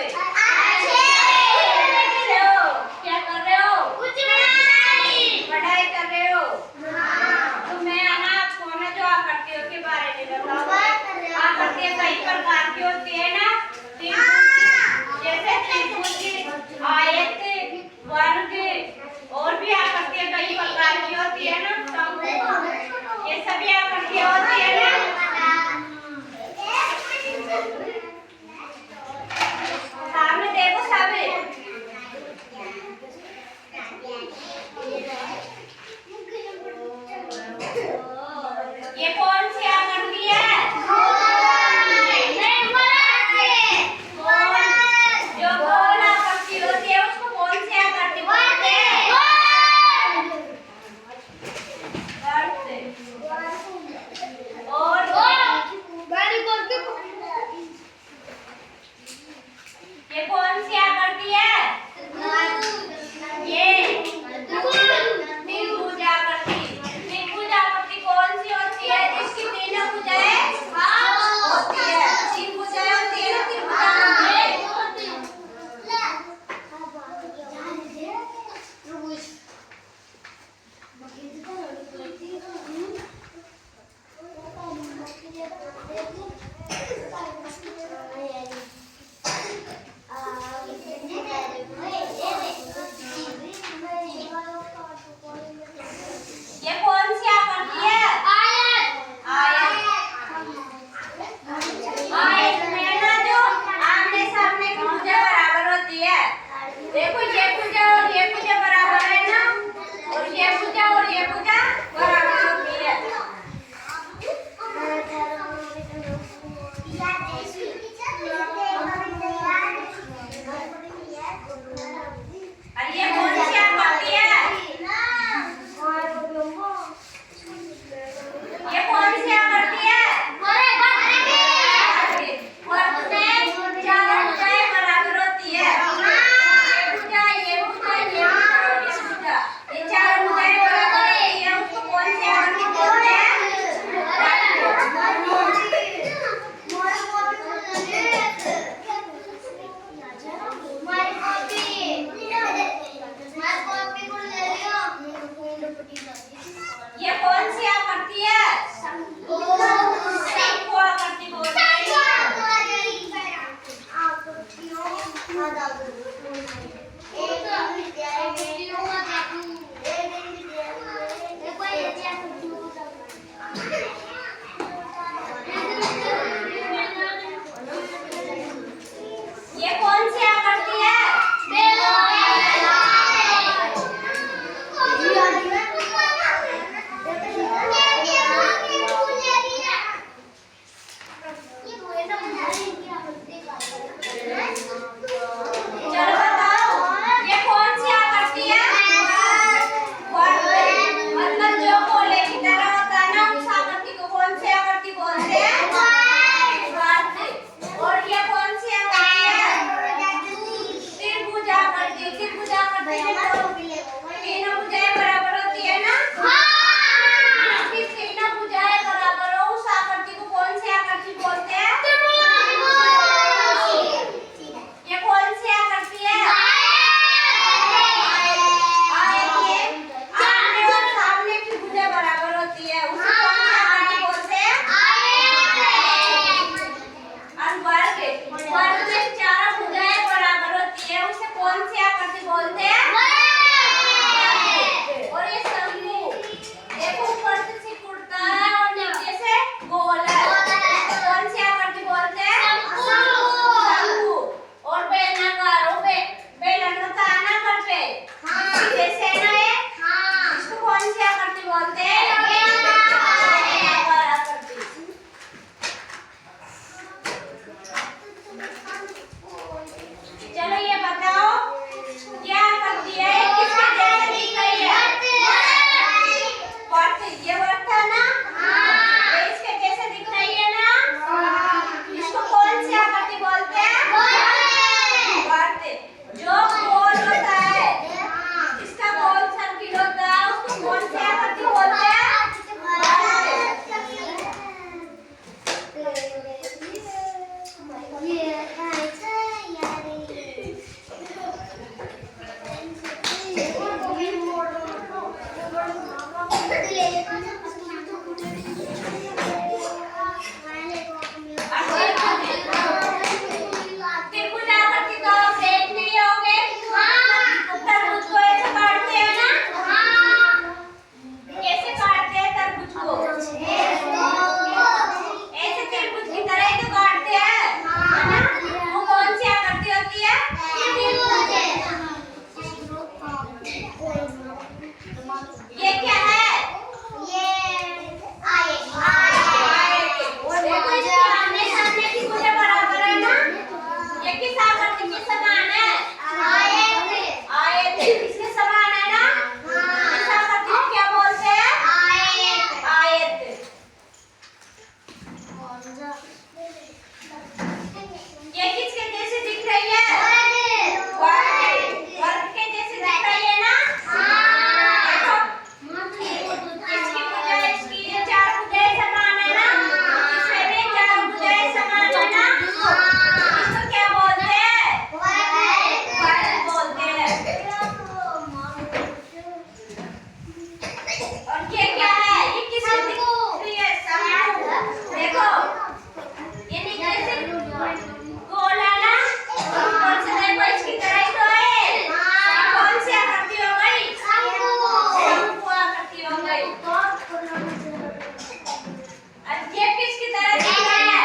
पे? अच्छे हो? क्या कर रहे हो? कुछ नहीं। पढ़ाई कर रहे हो? हाँ। तुम्हें आना कौन जो आकृतियों के बारे में बताओ। आकृतियाँ कई प्रकार की होती है ना, जैसे त्रिभुज, आयत, वर्ग, और भी आकृतियाँ कई प्रकार की होती है ना, ये सभी आकृतियाँ होती है ना। सामने देखो सभी, ये कौन सी आकृति है? जो गोल आकृति होती है उसको कौन सी आकृति बोलते हैं? और ये कौन सी आकृति है? ये त्रिभुज आकृति। त्रिभुज आकृति कौन सी होती है? जिसकी तीनों भुजाएं होती है। तीन भुजाएं होती है ना त्रिभुज आकृति में। ये कौन सी आकृति है? आयत। आयत में ना जो आमने सामने की भुजा बराबर होती है। देखो ये भुजा और ये भुजा बराबर है ना, और ये भुजा बराबर होती है। और ये कौन सी आकृति है? ये कौन सी आकृति है? वर्ग में चार भुजाएं बराबर होती है। ये भुजा, ये भुजा, ये भुजा और ये भुजा, ये चार भुजाएं बराबर होती है। उसको कौन सी आकृति बोलते हैं? ये कौन सी आकृति है? शंकु आकृति बोलते हैं। ये कौन सी आकृति है? ये क्या है? देखो इसके आमने सामने की मुझे बराबर है ना? ये किस आकृति के समान है? आयत। इसके समान है ना? इस आकृति को क्या बोलते हैं? आयत। ये किसके जैसे दिख रही है? वर्ग के जैसे दिख रही है ना? देखो इसकी भुजाएं, इसकी ये चार भुजाएं समान है ना? इसमें भी चार भुजाएं समान है ना? इसको क्या बोलते हैं? वर्ग बोलते हैं। और ये क्या है? ये किसकी दिख रही है? समूह। देखो ये नीचे से गोल है ना? ऊपर से देखो इसकी तरह ही तो है। ये कौन सी आकृति हो गई? समूह आकृति हो गई। और ये किसकी तरह दिख रही है?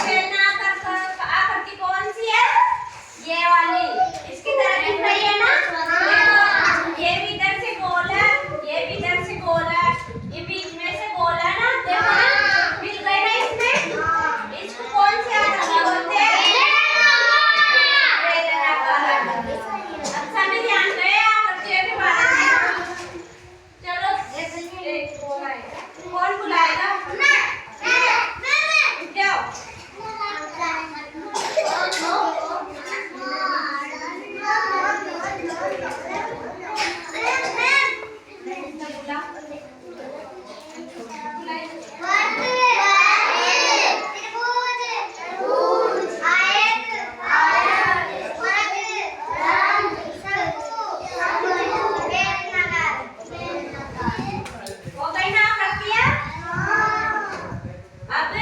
बेलनाकार आकृति कौन सी है? ये वाली इसकी तरह दिख रही है ना? देखो ये भी इधर से गोल है, ये भी इधर से गोल है, ये बीच में से गोल है ना? देखो ना मिल गए ना इसमें? इसको कौन सी आकृति बोलते हैं? बेलनाकार आकृति। अच्छा में ध्यान दे आकृतियों के बारे में। चलो कौन बुलाएगा? जाओ। हो गई ना आकृतियाँ? अब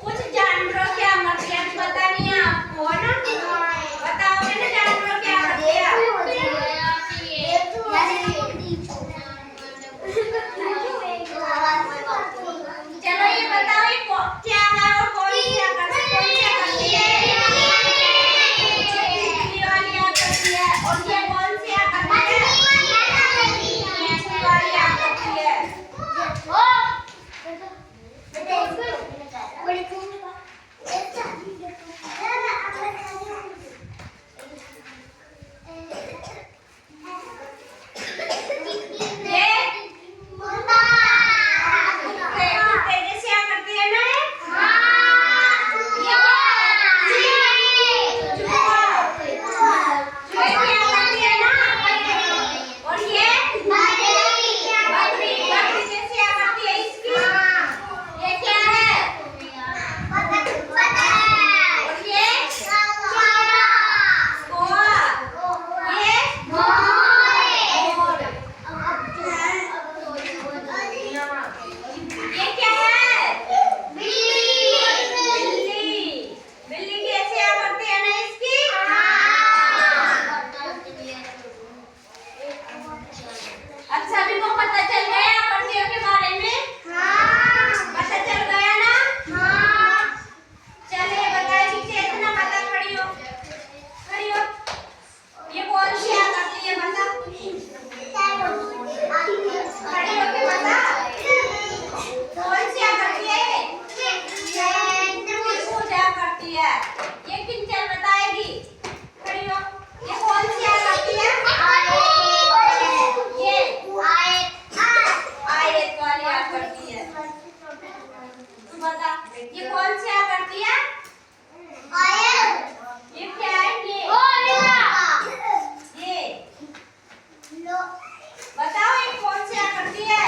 कुछ जानवरों की आकृतियाँ भी बतानी है आपको, है ना? बताओगे ना जानवरों की आकृतियाँ? चलो ये बताओ ये क्या है और कौन सी आकृति है? तितली वाली आकृति है। और ये कौन सी आकृति है? तितली वाली आकृति है। कुत्ते जैसी आकृति है ना? ये चूहे की आकृति है ना? और ये बकरी जैसी आकृति है इसकी। ये क्या है? और ये कौवा। ये मोर। ये क्या है? बिल्ली। बिल्ली कैसी आकृति है ना इसकी? अब सभी को पता चल गया आकृतियों के बारे में? पता चल गया ना? चलिए बताइए चेतना बता, खड़ी हो। खड़ी हो। ये कौन सी आकृति है बता? खड़ी होके बता। कौन सी आकृति है? पूजा करती है। ये किंचन बताएगी। खड़ी हो। ये कौन सी आकृति है? ये आयत वाली आकृति है। तू बता ये कौन सी आकृति है? ये क्या है? ये बताओ ये कौन सी आकृति है?